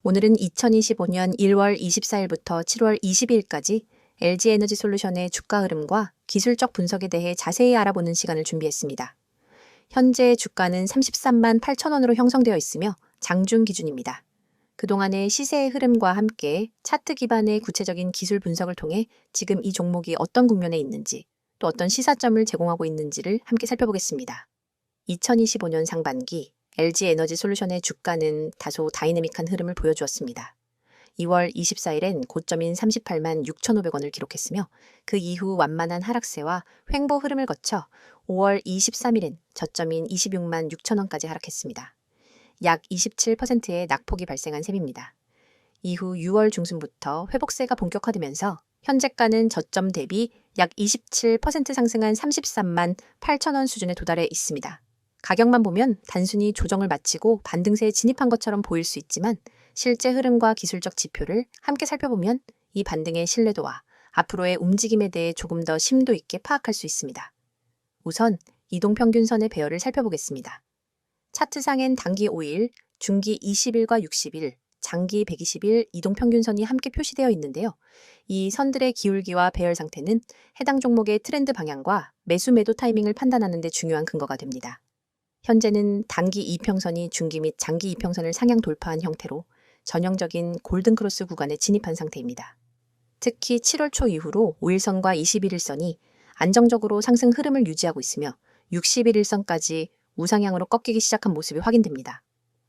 오늘은 2025년 1월 24일부터 7월 22일까지 LG에너지솔루션의 주가 흐름과 기술적 분석에 대해 자세히 알아보는 시간을 준비했습니다. 현재 주가는 33만 8천 원으로 형성되어 있으며 장중 기준입니다. 그동안의 시세의 흐름과 함께 차트 기반의 구체적인 기술 분석을 통해 지금 이 종목이 어떤 국면에 있는지 또 어떤 시사점을 제공하고 있는지를 함께 살펴보겠습니다. 2025년 상반기 LG에너지솔루션의 주가는 다소 다이내믹한 흐름을 보여주었습니다. 2월 24일엔 고점인 38만 6,500원을 기록했으며 그 이후 완만한 하락세와 횡보 흐름을 거쳐 5월 23일엔 저점인 26만 6천원까지 하락했습니다. 약 27%의 낙폭이 발생한 셈입니다. 이후 6월 중순부터 회복세가 본격화되면서 현재가는 저점 대비 약 27% 상승한 33만 8천원 수준에 도달해 있습니다. 가격만 보면 단순히 조정을 마치고 반등세에 진입한 것처럼 보일 수 있지만 실제 흐름과 기술적 지표를 함께 살펴보면 이 반등의 신뢰도와 앞으로의 움직임에 대해 조금 더 심도 있게 파악할 수 있습니다. 우선 이동평균선의 배열을 살펴보겠습니다. 차트상엔 단기 5일, 중기 20일과 60일, 장기 120일 이동평균선이 함께 표시되어 있는데요. 이 선들의 기울기와 배열 상태는 해당 종목의 트렌드 방향과 매수 매도 타이밍을 판단하는 데 중요한 근거가 됩니다. 현재는 단기 이평선이 중기 및 장기 이평선을 상향 돌파한 형태로 전형적인 골든크로스 구간에 진입한 상태입니다. 특히 7월 초 이후로 5일선과 21일선이 안정적으로 상승 흐름을 유지하고 있으며 61일선까지 우상향으로 꺾이기 시작한 모습이 확인됩니다.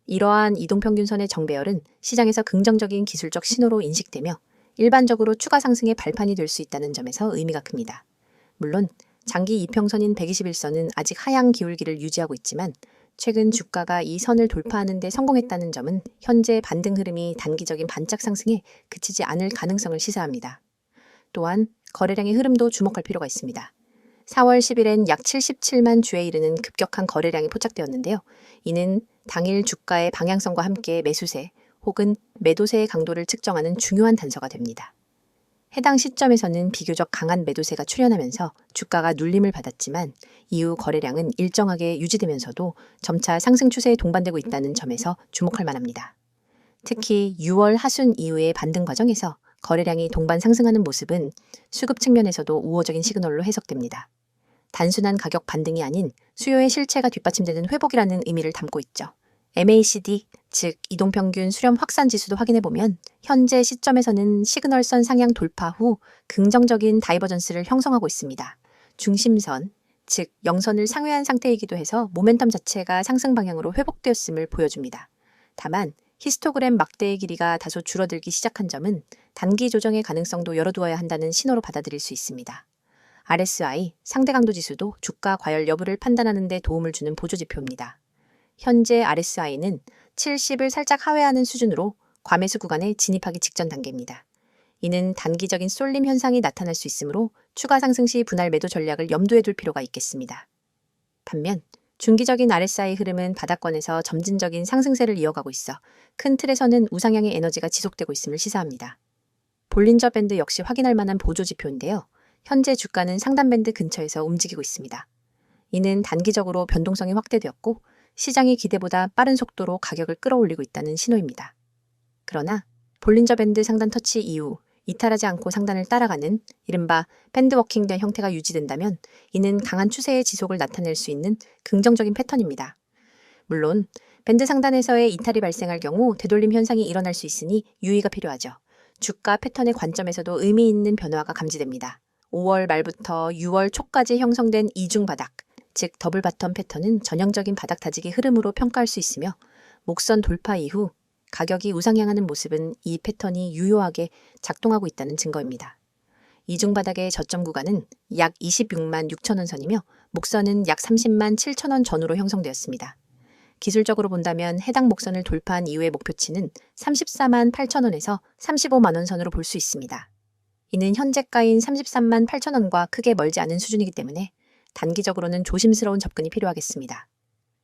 이러한 이동평균선의 정배열은 시장에서 긍정적인 기술적 신호로 인식되며 일반적으로 추가 상승의 발판이 될 수 있다는 점에서 의미가 큽니다. 물론 장기 이평선인 121선은 아직 하향 기울기를 유지하고 있지만 최근 주가가 이 선을 돌파하는 데 성공했다는 점은 현재 반등 흐름이 단기적인 반짝 상승에 그치지 않을 가능성을 시사합니다. 또한 거래량의 흐름도 주목할 필요가 있습니다. 4월 10일엔 약 77만 주에 이르는 급격한 거래량이 포착되었는데요. 이는 당일 주가의 방향성과 함께 매수세 혹은 매도세의 강도를 측정하는 중요한 단서가 됩니다. 해당 시점에서는 비교적 강한 매도세가 출현하면서 주가가 눌림을 받았지만 이후 거래량은 일정하게 유지되면서도 점차 상승 추세에 동반되고 있다는 점에서 주목할 만합니다. 특히 6월 하순 이후의 반등 과정에서 거래량이 동반 상승하는 모습은 수급 측면에서도 우호적인 시그널로 해석됩니다. 단순한 가격 반등이 아닌 수요의 실체가 뒷받침되는 회복이라는 의미를 담고 있죠. MACD, 즉 이동평균 수렴 확산 지수도 확인해보면 현재 시점에서는 시그널선 상향 돌파 후 긍정적인 다이버전스를 형성하고 있습니다. 중심선, 즉 영선을 상회한 상태이기도 해서 모멘텀 자체가 상승 방향으로 회복되었음을 보여줍니다. 다만 히스토그램 막대의 길이가 다소 줄어들기 시작한 점은 단기 조정의 가능성도 열어두어야 한다는 신호로 받아들일 수 있습니다. RSI, 상대 강도 지수도 주가 과열 여부를 판단하는 데 도움을 주는 보조지표입니다. 현재 RSI는 70을 살짝 하회하는 수준으로 과매수 구간에 진입하기 직전 단계입니다. 이는 단기적인 쏠림 현상이 나타날 수 있으므로 추가 상승 시 분할 매도 전략을 염두에 둘 필요가 있겠습니다. 반면 중기적인 RSI 흐름은 바닥권에서 점진적인 상승세를 이어가고 있어 큰 틀에서는 우상향의 에너지가 지속되고 있음을 시사합니다. 볼린저 밴드 역시 확인할 만한 보조지표인데요. 현재 주가는 상단 밴드 근처에서 움직이고 있습니다. 이는 단기적으로 변동성이 확대되었고 시장의 기대보다 빠른 속도로 가격을 끌어올리고 있다는 신호입니다. 그러나 볼린저 밴드 상단 터치 이후 이탈하지 않고 상단을 따라가는 이른바 밴드워킹된 형태가 유지된다면 이는 강한 추세의 지속을 나타낼 수 있는 긍정적인 패턴입니다. 물론 밴드 상단에서의 이탈이 발생할 경우 되돌림 현상이 일어날 수 있으니 유의가 필요하죠. 주가 패턴의 관점에서도 의미 있는 변화가 감지됩니다. 5월 말부터 6월 초까지 형성된 이중 바닥, 즉 더블 바텀 패턴은 전형적인 바닥 다지기 흐름으로 평가할 수 있으며 목선 돌파 이후 가격이 우상향하는 모습은 이 패턴이 유효하게 작동하고 있다는 증거입니다. 이중 바닥의 저점 구간은 약 26만 6천원 선이며 목선은 약 30만 7천원 전후로 형성되었습니다. 기술적으로 본다면 해당 목선을 돌파한 이후의 목표치는 34만 8천원에서 35만원 선으로 볼 수 있습니다. 이는 현재가인 33만 8천원과 크게 멀지 않은 수준이기 때문에 단기적으로는 조심스러운 접근이 필요하겠습니다.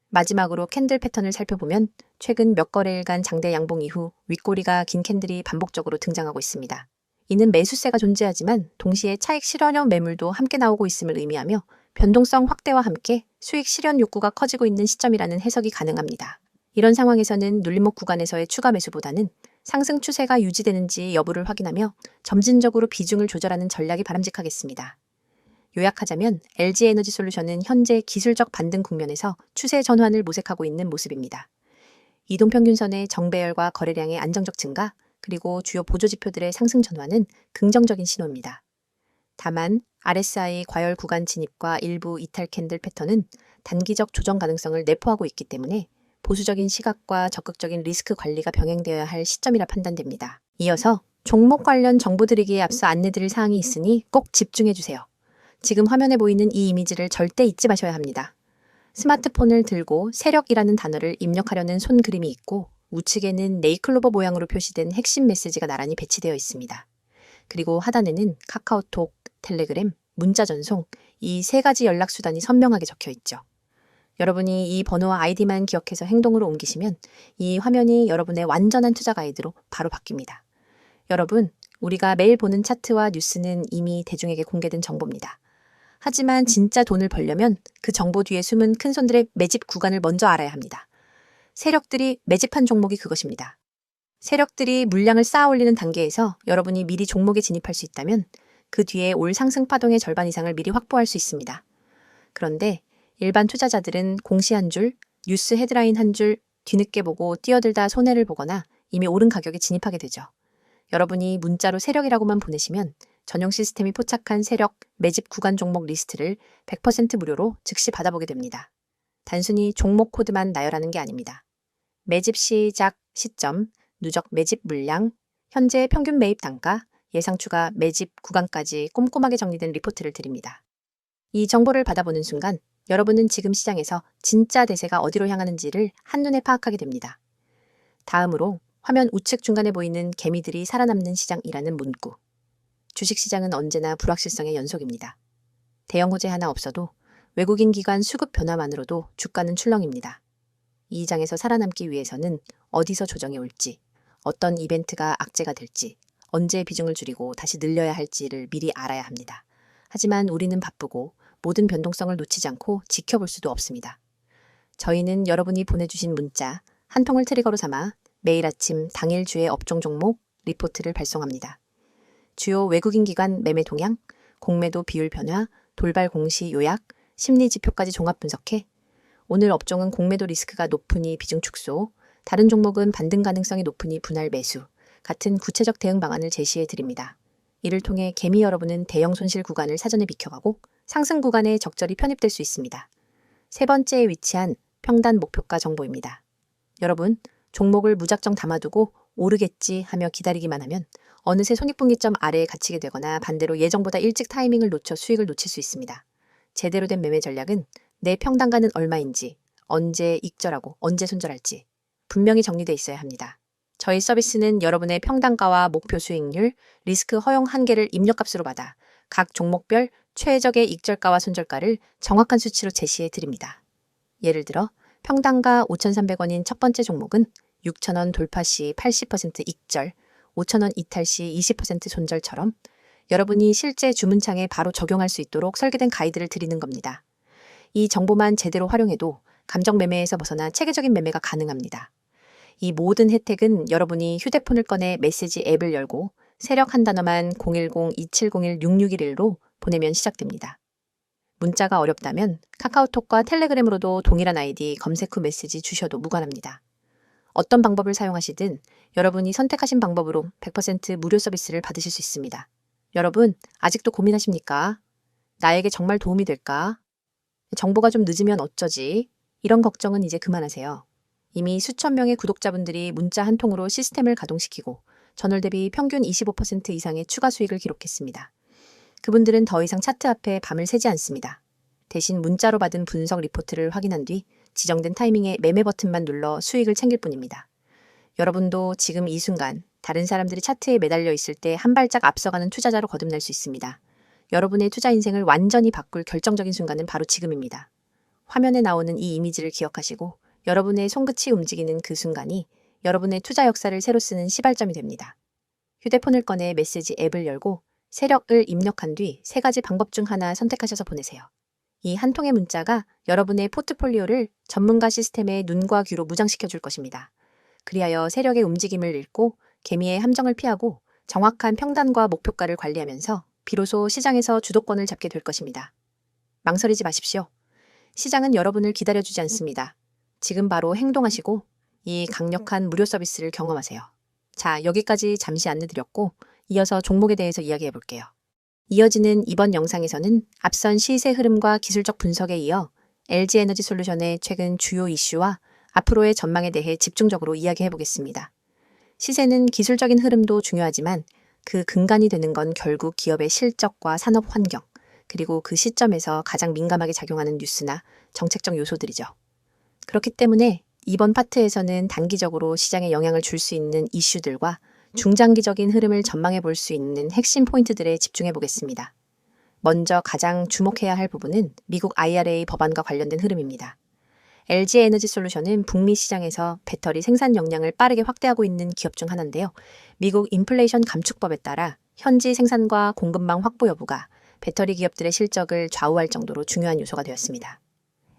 마지막으로 캔들 패턴을 살펴보면 최근 몇 거래일간 장대 양봉 이후 윗꼬리가 긴 캔들이 반복적으로 등장하고 있습니다. 이는 매수세가 존재하지만 동시에 차익 실현형 매물도 함께 나오고 있음을 의미하며 변동성 확대와 함께 수익 실현 욕구가 커지고 있는 시점이라는 해석이 가능합니다. 이런 상황에서는 눌림목 구간에서의 추가 매수보다는 상승 추세가 유지되는지 여부를 확인하며 점진적으로 비중을 조절하는 전략이 바람직하겠습니다. 요약하자면 LG에너지솔루션은 현재 기술적 반등 국면에서 추세 전환을 모색하고 있는 모습입니다. 이동평균선의 정배열과 거래량의 안정적 증가, 그리고 주요 보조지표들의 상승 전환은 긍정적인 신호입니다. 다만 RSI 과열 구간 진입과 일부 이탈 캔들 패턴은 단기적 조정 가능성을 내포하고 있기 때문에 보수적인 시각과 적극적인 리스크 관리가 병행되어야 할 시점이라 판단됩니다. 이어서 종목 관련 정보 드리기에 앞서 안내드릴 사항이 있으니 꼭 집중해주세요. 지금 화면에 보이는 이 이미지를 절대 잊지 마셔야 합니다. 스마트폰을 들고 세력이라는 단어를 입력하려는 손 그림이 있고 우측에는 네이클로버 모양으로 표시된 핵심 메시지가 나란히 배치되어 있습니다. 그리고 하단에는 카카오톡, 텔레그램, 문자 전송 이 세 가지 연락 수단이 선명하게 적혀 있죠. 여러분이 이 번호와 아이디만 기억해서 행동으로 옮기시면 이 화면이 여러분의 완전한 투자 가이드로 바로 바뀝니다. 여러분, 우리가 매일 보는 차트와 뉴스는 이미 대중에게 공개된 정보입니다. 하지만 진짜 돈을 벌려면 그 정보 뒤에 숨은 큰손들의 매집 구간을 먼저 알아야 합니다. 세력들이 매집한 종목이 그것입니다. 세력들이 물량을 쌓아 올리는 단계에서 여러분이 미리 종목에 진입할 수 있다면 그 뒤에 올 상승 파동의 절반 이상을 미리 확보할 수 있습니다. 그런데 일반 투자자들은 공시 한 줄, 뉴스 헤드라인 한 줄 뒤늦게 보고 뛰어들다 손해를 보거나 이미 오른 가격에 진입하게 되죠. 여러분이 문자로 세력이라고만 보내시면 전용 시스템이 포착한 세력 매집 구간 종목 리스트를 100% 무료로 즉시 받아보게 됩니다. 단순히 종목 코드만 나열하는 게 아닙니다. 매집 시작 시점, 누적 매집 물량, 현재 평균 매입 단가, 예상 추가 매집 구간까지 꼼꼼하게 정리된 리포트를 드립니다. 이 정보를 받아보는 순간 여러분은 지금 시장에서 진짜 대세가 어디로 향하는지를 한눈에 파악하게 됩니다. 다음으로 화면 우측 중간에 보이는 개미들이 살아남는 시장이라는 문구. 주식시장은 언제나 불확실성의 연속입니다. 대형 호재 하나 없어도 외국인 기관 수급 변화만으로도 주가는 출렁입니다. 이 장에서 살아남기 위해서는 어디서 조정이 올지, 어떤 이벤트가 악재가 될지, 언제 비중을 줄이고 다시 늘려야 할지를 미리 알아야 합니다. 하지만 우리는 바쁘고 모든 변동성을 놓치지 않고 지켜볼 수도 없습니다. 저희는 여러분이 보내주신 문자 한 통을 트리거로 삼아 매일 아침 당일 주의 업종 종목 리포트를 발송합니다. 주요 외국인 기관 매매 동향, 공매도 비율 변화, 돌발 공시 요약, 심리 지표까지 종합 분석해 오늘 업종은 공매도 리스크가 높으니 비중 축소, 다른 종목은 반등 가능성이 높으니 분할 매수 같은 구체적 대응 방안을 제시해 드립니다. 이를 통해 개미 여러분은 대형 손실 구간을 사전에 비켜가고 상승 구간에 적절히 편입될 수 있습니다. 세 번째에 위치한 평단 목표가 정보입니다. 여러분, 종목을 무작정 담아두고 오르겠지 하며 기다리기만 하면 어느새 손익분기점 아래에 갇히게 되거나 반대로 예정보다 일찍 타이밍을 놓쳐 수익을 놓칠 수 있습니다. 제대로 된 매매 전략은 내 평단가는 얼마인지, 언제 익절하고 언제 손절할지 분명히 정리되어 있어야 합니다. 저희 서비스는 여러분의 평단가와 목표 수익률, 리스크 허용 한계를 입력값으로 받아 각 종목별 최적의 익절가와 손절가를 정확한 수치로 제시해 드립니다. 예를 들어 평단가 5,300원인 첫 번째 종목은 6,000원 돌파 시 80% 익절, 5,000원 이탈 시 20% 손절처럼 여러분이 실제 주문창에 바로 적용할 수 있도록 설계된 가이드를 드리는 겁니다. 이 정보만 제대로 활용해도 감정 매매에서 벗어나 체계적인 매매가 가능합니다. 이 모든 혜택은 여러분이 휴대폰을 꺼내 메시지 앱을 열고 세력 한 단어만 010-2701-6611로 보내면 시작됩니다. 문자가 어렵다면 카카오톡과 텔레그램으로도 동일한 아이디 검색 후 메시지 주셔도 무관합니다. 어떤 방법을 사용하시든 여러분이 선택하신 방법으로 100% 무료 서비스를 받으실 수 있습니다. 여러분, 아직도 고민하십니까? 나에게 정말 도움이 될까? 정보가 좀 늦으면 어쩌지? 이런 걱정은 이제 그만하세요. 이미 수천 명의 구독자분들이 문자 한 통으로 시스템을 가동시키고 전월 대비 평균 25% 이상의 추가 수익을 기록했습니다. 그분들은 더 이상 차트 앞에 밤을 새지 않습니다. 대신 문자로 받은 분석 리포트를 확인한 뒤 지정된 타이밍에 매매 버튼만 눌러 수익을 챙길 뿐입니다. 여러분도 지금 이 순간 다른 사람들이 차트에 매달려 있을 때 한 발짝 앞서가는 투자자로 거듭날 수 있습니다. 여러분의 투자 인생을 완전히 바꿀 결정적인 순간은 바로 지금입니다. 화면에 나오는 이 이미지를 기억하시고 여러분의 손끝이 움직이는 그 순간이 여러분의 투자 역사를 새로 쓰는 시발점이 됩니다. 휴대폰을 꺼내 메시지 앱을 열고 세력을 입력한 뒤 세 가지 방법 중 하나 선택하셔서 보내세요. 이 한 통의 문자가 여러분의 포트폴리오를 전문가 시스템의 눈과 귀로 무장시켜 줄 것입니다. 그리하여 세력의 움직임을 읽고 개미의 함정을 피하고 정확한 평단과 목표가를 관리하면서 비로소 시장에서 주도권을 잡게 될 것입니다. 망설이지 마십시오. 시장은 여러분을 기다려주지 않습니다. 지금 바로 행동하시고 이 강력한 무료 서비스를 경험하세요. 자, 여기까지 잠시 안내드렸고 이어서 종목에 대해서 이야기해 볼게요. 이어지는 이번 영상에서는 앞선 시세 흐름과 기술적 분석에 이어 LG에너지솔루션의 최근 주요 이슈와 앞으로의 전망에 대해 집중적으로 이야기해 보겠습니다. 시세는 기술적인 흐름도 중요하지만 그 근간이 되는 건 결국 기업의 실적과 산업 환경, 그리고 그 시점에서 가장 민감하게 작용하는 뉴스나 정책적 요소들이죠. 그렇기 때문에 이번 파트에서는 단기적으로 시장에 영향을 줄 수 있는 이슈들과 중장기적인 흐름을 전망해 볼 수 있는 핵심 포인트들에 집중해 보겠습니다. 먼저 가장 주목해야 할 부분은 미국 IRA 법안과 관련된 흐름입니다. LG에너지솔루션은 북미 시장에서 배터리 생산 역량을 빠르게 확대하고 있는 기업 중 하나인데요. 미국 인플레이션 감축법에 따라 현지 생산과 공급망 확보 여부가 배터리 기업들의 실적을 좌우할 정도로 중요한 요소가 되었습니다.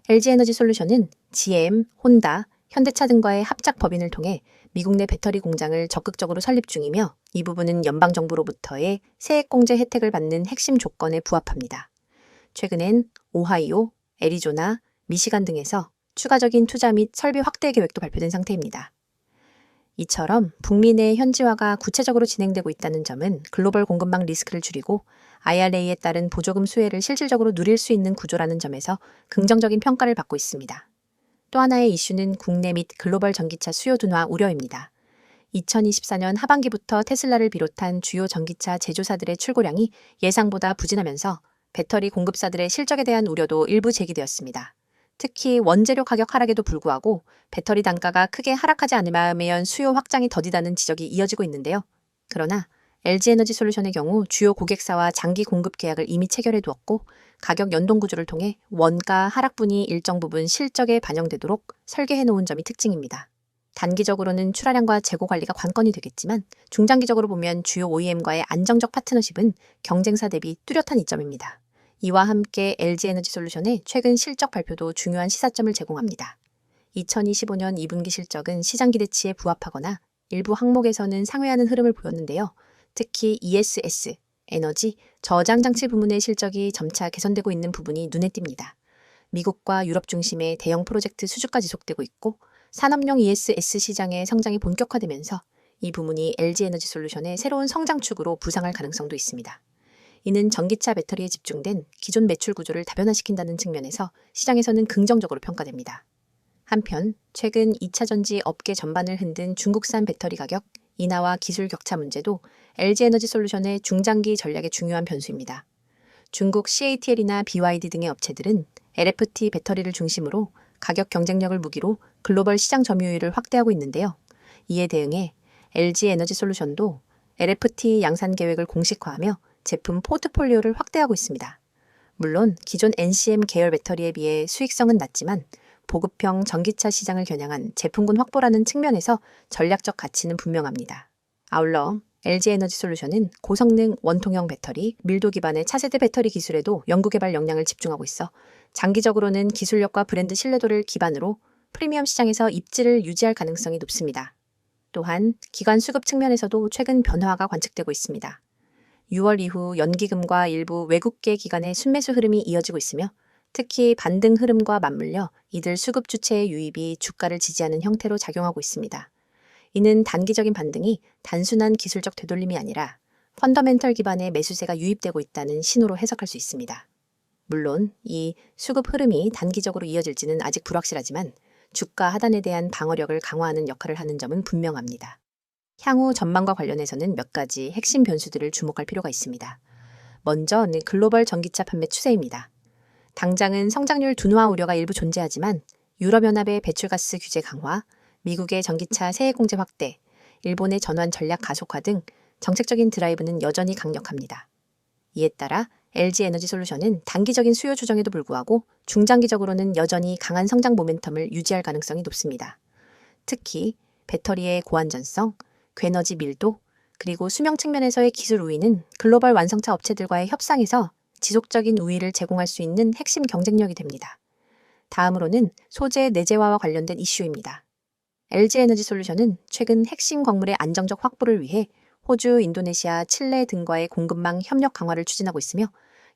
LG에너지솔루션은 GM, 혼다, 현대차 등과의 합작 법인을 통해 미국 내 배터리 공장을 적극적으로 설립 중이며 이 부분은 연방정부로부터의 세액공제 혜택을 받는 핵심 조건에 부합합니다. 최근엔 오하이오, 애리조나, 미시간 등에서 추가적인 투자 및 설비 확대 계획도 발표된 상태입니다. 이처럼 북미 내 현지화가 구체적으로 진행되고 있다는 점은 글로벌 공급망 리스크를 줄이고 IRA에 따른 보조금 수혜를 실질적으로 누릴 수 있는 구조라는 점에서 긍정적인 평가를 받고 있습니다. 또 하나의 이슈는 국내 및 글로벌 전기차 수요 둔화 우려입니다. 2024년 하반기부터 테슬라를 비롯한 주요 전기차 제조사들의 출고량이 예상보다 부진하면서 배터리 공급사들의 실적에 대한 우려도 일부 제기되었습니다. 특히 원재료 가격 하락에도 불구하고 배터리 단가가 크게 하락하지 않으면 수요 확장이 더디다는 지적이 이어지고 있는데요. 그러나 LG에너지솔루션의 경우 주요 고객사와 장기 공급 계약을 이미 체결해 두었고 가격 연동 구조를 통해 원가 하락분이 일정 부분 실적에 반영되도록 설계해 놓은 점이 특징입니다. 단기적으로는 출하량과 재고 관리가 관건이 되겠지만 중장기적으로 보면 주요 OEM과의 안정적 파트너십은 경쟁사 대비 뚜렷한 이점입니다. 이와 함께 LG에너지솔루션의 최근 실적 발표도 중요한 시사점을 제공합니다. 2025년 2분기 실적은 시장 기대치에 부합하거나 일부 항목에서는 상회하는 흐름을 보였는데요. 특히 ESS, 에너지, 저장 장치 부문의 실적이 점차 개선되고 있는 부분이 눈에 띕니다. 미국과 유럽 중심의 대형 프로젝트 수주가 지속되고 있고 산업용 ESS 시장의 성장이 본격화되면서 이 부문이 LG에너지솔루션의 새로운 성장축으로 부상할 가능성도 있습니다. 이는 전기차 배터리에 집중된 기존 매출 구조를 다변화시킨다는 측면에서 시장에서는 긍정적으로 평가됩니다. 한편 최근 2차 전지 업계 전반을 흔든 중국산 배터리 가격, 인하와 기술 격차 문제도 LG에너지솔루션의 중장기 전략의 중요한 변수입니다. 중국 CATL이나 BYD 등의 업체들은 LFT 배터리를 중심으로 가격 경쟁력을 무기로 글로벌 시장 점유율을 확대하고 있는데요. 이에 대응해 LG에너지솔루션도 LFT 양산 계획을 공식화하며 제품 포트폴리오를 확대하고 있습니다. 물론 기존 NCM 계열 배터리에 비해 수익성은 낮지만 보급형 전기차 시장을 겨냥한 제품군 확보라는 측면에서 전략적 가치는 분명합니다. 아울러 LG에너지솔루션은 고성능 원통형 배터리, 밀도 기반의 차세대 배터리 기술에도 연구개발 역량을 집중하고 있어 장기적으로는 기술력과 브랜드 신뢰도를 기반으로 프리미엄 시장에서 입지를 유지할 가능성이 높습니다. 또한 기관 수급 측면에서도 최근 변화가 관측되고 있습니다. 6월 이후 연기금과 일부 외국계 기관의 순매수 흐름이 이어지고 있으며 특히 반등 흐름과 맞물려 이들 수급 주체의 유입이 주가를 지지하는 형태로 작용하고 있습니다. 이는 단기적인 반등이 단순한 기술적 되돌림이 아니라 펀더멘털 기반의 매수세가 유입되고 있다는 신호로 해석할 수 있습니다. 물론 이 수급 흐름이 단기적으로 이어질지는 아직 불확실하지만 주가 하단에 대한 방어력을 강화하는 역할을 하는 점은 분명합니다. 향후 전망과 관련해서는 몇 가지 핵심 변수들을 주목할 필요가 있습니다. 먼저 글로벌 전기차 판매 추세입니다. 당장은 성장률 둔화 우려가 일부 존재하지만 유럽연합의 배출가스 규제 강화, 미국의 전기차 세액공제 확대, 일본의 전환 전략 가속화 등 정책적인 드라이브는 여전히 강력합니다. 이에 따라 LG에너지솔루션은 단기적인 수요 조정에도 불구하고 중장기적으로는 여전히 강한 성장 모멘텀을 유지할 가능성이 높습니다. 특히 배터리의 고안전성, 괴너지 밀도, 그리고 수명 측면에서의 기술 우위는 글로벌 완성차 업체들과의 협상에서 지속적인 우위를 제공할 수 있는 핵심 경쟁력이 됩니다. 다음으로는 소재 내재화와 관련된 이슈입니다. LG에너지솔루션은 최근 핵심 광물의 안정적 확보를 위해 호주, 인도네시아, 칠레 등과의 공급망 협력 강화를 추진하고 있으며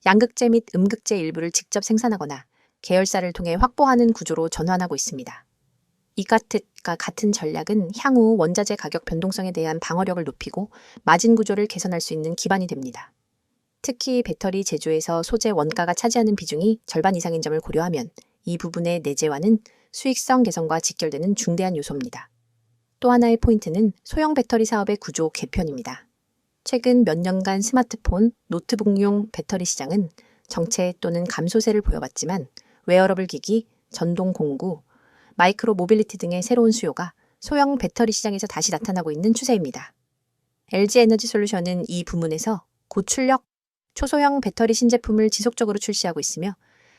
양극재 및 음극재 일부를 직접 생산하거나 계열사를 통해 확보하는 구조로 전환하고 있습니다. 이같과 같은 전략은 향후 원자재 가격 변동성에 대한 방어력을 높이고 마진 구조를 개선할 수 있는 기반이 됩니다. 특히 배터리 제조에서 소재 원가가 차지하는 비중이 절반 이상인 점을 고려하면 이 부분의 내재화는 수익성 개선과 직결되는 중대한 요소입니다. 또 하나의 포인트는 소형 배터리 사업의 구조 개편입니다. 최근 몇 년간 스마트폰, 노트북용 배터리 시장은 정체 또는 감소세를 보여왔지만 웨어러블 기기, 전동 공구, 마이크로 모빌리티 등의 새로운 수요가 소형 배터리 시장에서 다시 나타나고 있는 추세입니다. LG에너지솔루션은 이 부문에서 고출력, 초소형 배터리 신제품을 지속적으로 출시하고 있으며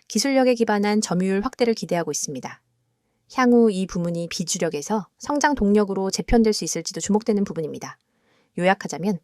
기술력에 기반한 점유율 확대를 기대하고 있습니다. 향후 이 부문이 비주력에서 성장 동력으로 재편될 수 있을지도 주목되는 부분입니다. 요약하자면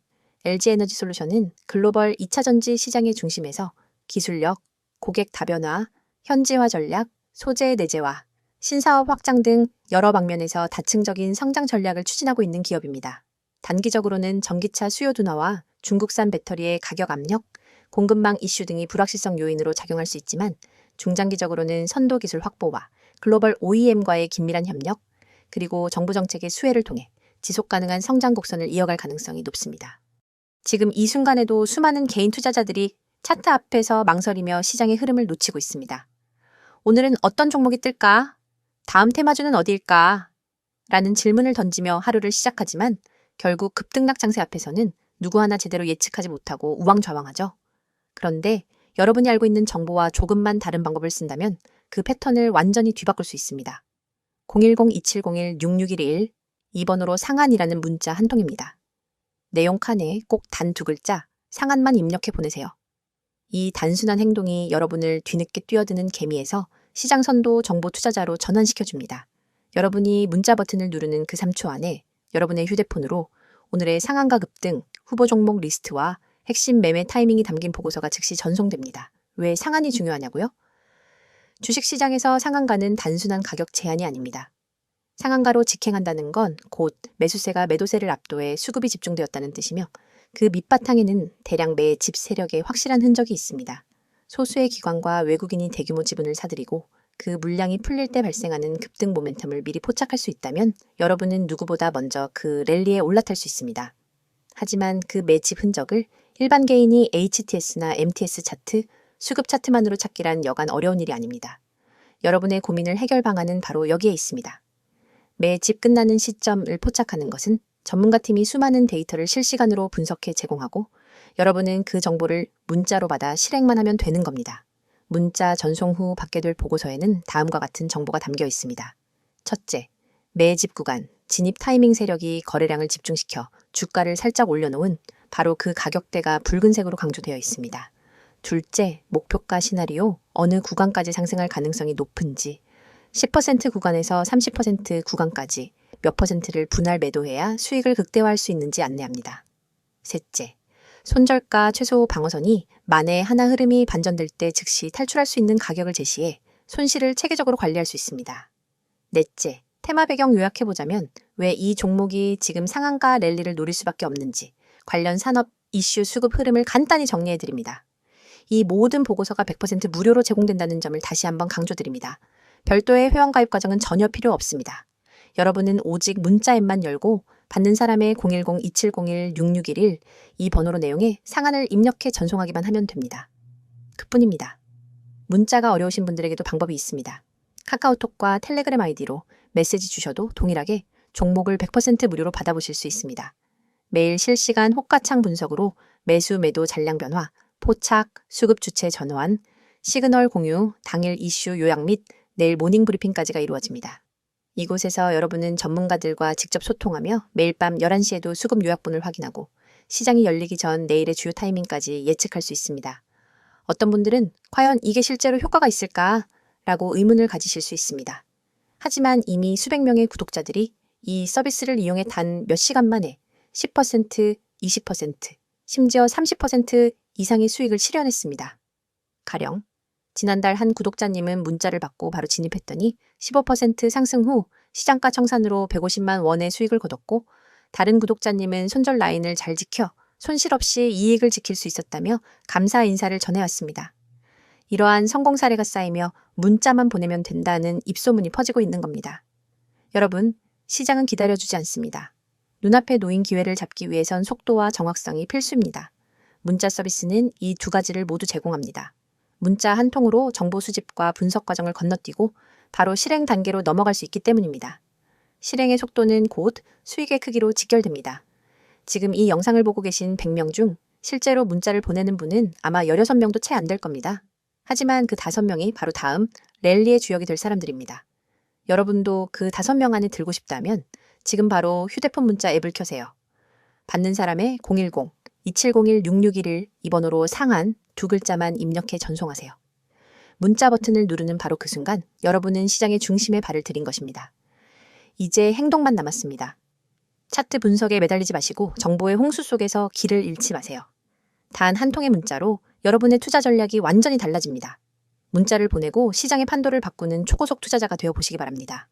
LG에너지솔루션은 글로벌 2차 전지 시장의 중심에서 기술력, 고객 다변화, 현지화 전략, 소재 내재화, 신사업 확장 등 여러 방면에서 다층적인 성장 전략을 추진하고 있는 기업입니다. 단기적으로는 전기차 수요 둔화와 중국산 배터리의 가격 압력, 공급망 이슈 등이 불확실성 요인으로 작용할 수 있지만 중장기적으로는 선도 기술 확보와 글로벌 OEM과의 긴밀한 협력, 그리고 정부 정책의 수혜를 통해 지속 가능한 성장 곡선을 이어갈 가능성이 높습니다. 지금 이 순간에도 수많은 개인 투자자들이 차트 앞에서 망설이며 시장의 흐름을 놓치고 있습니다. 오늘은 어떤 종목이 뜰까? 다음 테마주는 어디일까? 라는 질문을 던지며 하루를 시작하지만 결국 급등락 장세 앞에서는 누구 하나 제대로 예측하지 못하고 우왕좌왕하죠. 그런데 여러분이 알고 있는 정보와 조금만 다른 방법을 쓴다면 그 패턴을 완전히 뒤바꿀 수 있습니다. 010-2701-6611 2번으로 상한이라는 문자 한 통입니다. 내용 칸에 꼭 단 2글자 상한만 입력해 보내세요. 이 단순한 행동이 여러분을 뒤늦게 뛰어드는 개미에서 시장 선도 정보 투자자로 전환시켜줍니다. 여러분이 문자 버튼을 누르는 그 3초 안에 여러분의 휴대폰으로 오늘의 상한가 급등, 후보 종목 리스트와 핵심 매매 타이밍이 담긴 보고서가 즉시 전송됩니다. 왜 상한이 중요하냐고요? 주식시장에서 상한가는 단순한 가격 제한이 아닙니다. 상한가로 직행한다는 건 곧 매수세가 매도세를 압도해 수급이 집중되었다는 뜻이며 그 밑바탕에는 대량 매집 세력의 확실한 흔적이 있습니다. 소수의 기관과 외국인이 대규모 지분을 사들이고 그 물량이 풀릴 때 발생하는 급등 모멘텀을 미리 포착할 수 있다면 여러분은 누구보다 먼저 그 랠리에 올라탈 수 있습니다. 하지만 그 매집 흔적을 일반 개인이 HTS나 MTS 차트, 수급 차트만으로 찾기란 여간 어려운 일이 아닙니다. 여러분의 고민을 해결 방안은 바로 여기에 있습니다. 매집 끝나는 시점을 포착하는 것은 전문가팀이 수많은 데이터를 실시간으로 분석해 제공하고 여러분은 그 정보를 문자로 받아 실행만 하면 되는 겁니다. 문자 전송 후 받게 될 보고서에는 다음과 같은 정보가 담겨 있습니다. 첫째, 매집 구간, 진입 타이밍 세력이 거래량을 집중시켜 주가를 살짝 올려놓은 바로 그 가격대가 붉은색으로 강조되어 있습니다. 둘째, 목표가 시나리오, 어느 구간까지 상승할 가능성이 높은지, 10% 구간에서 30% 구간까지 몇 퍼센트를 분할 매도해야 수익을 극대화할 수 있는지 안내합니다. 셋째, 손절가 최소 방어선이 만에 하나 흐름이 반전될 때 즉시 탈출할 수 있는 가격을 제시해 손실을 체계적으로 관리할 수 있습니다. 넷째, 테마 배경 요약해보자면 왜 이 종목이 지금 상한가 랠리를 노릴 수밖에 없는지 관련 산업 이슈 수급 흐름을 간단히 정리해드립니다. 이 모든 보고서가 100% 무료로 제공된다는 점을 다시 한번 강조드립니다. 별도의 회원가입 과정은 전혀 필요 없습니다. 여러분은 오직 문자 앱만 열고 받는 사람의 010-2701-6611 이 번호로 내용에 상한을 입력해 전송하기만 하면 됩니다. 그뿐입니다. 문자가 어려우신 분들에게도 방법이 있습니다. 카카오톡과 텔레그램 아이디로 메시지 주셔도 동일하게 종목을 100% 무료로 받아보실 수 있습니다. 매일 실시간 호가창 분석으로 매수 매도 잔량 변화, 포착, 수급 주체 전환, 시그널 공유, 당일 이슈 요약 및 내일 모닝 브리핑까지가 이루어집니다. 이곳에서 여러분은 전문가들과 직접 소통하며 매일 밤 11시에도 수급 요약본을 확인하고 시장이 열리기 전 내일의 주요 타이밍까지 예측할 수 있습니다. 어떤 분들은 과연 이게 실제로 효과가 있을까? 라고 의문을 가지실 수 있습니다. 하지만 이미 수백 명의 구독자들이 이 서비스를 이용해 단 몇 시간 만에 10%, 20%, 심지어 30% 이상의 수익을 실현했습니다. 가령 지난달 한 구독자님은 문자를 받고 바로 진입했더니 15% 상승 후 시장가 청산으로 150만 원의 수익을 거뒀고, 다른 구독자님은 손절 라인을 잘 지켜 손실 없이 이익을 지킬 수 있었다며 감사 인사를 전해왔습니다. 이러한 성공 사례가 쌓이며 문자만 보내면 된다는 입소문이 퍼지고 있는 겁니다. 여러분, 시장은 기다려주지 않습니다. 눈앞에 놓인 기회를 잡기 위해선 속도와 정확성이 필수입니다. 문자 서비스는 이 두 가지를 모두 제공합니다. 문자 한 통으로 정보 수집과 분석 과정을 건너뛰고 바로 실행 단계로 넘어갈 수 있기 때문입니다. 실행의 속도는 곧 수익의 크기로 직결됩니다. 지금 이 영상을 보고 계신 100명 중 실제로 문자를 보내는 분은 아마 16명도 채 안 될 겁니다. 하지만 그 5명이 바로 다음 랠리의 주역이 될 사람들입니다. 여러분도 그 5명 안에 들고 싶다면 지금 바로 휴대폰 문자 앱을 켜세요. 받는 사람의 010-2701-6611 이 번호로 상한 2글자만 입력해 전송하세요. 문자 버튼을 누르는 바로 그 순간 여러분은 시장의 중심에 발을 들인 것입니다. 이제 행동만 남았습니다. 차트 분석에 매달리지 마시고 정보의 홍수 속에서 길을 잃지 마세요. 단 한 통의 문자로 여러분의 투자 전략이 완전히 달라집니다. 문자를 보내고 시장의 판도를 바꾸는 초고속 투자자가 되어 보시기 바랍니다.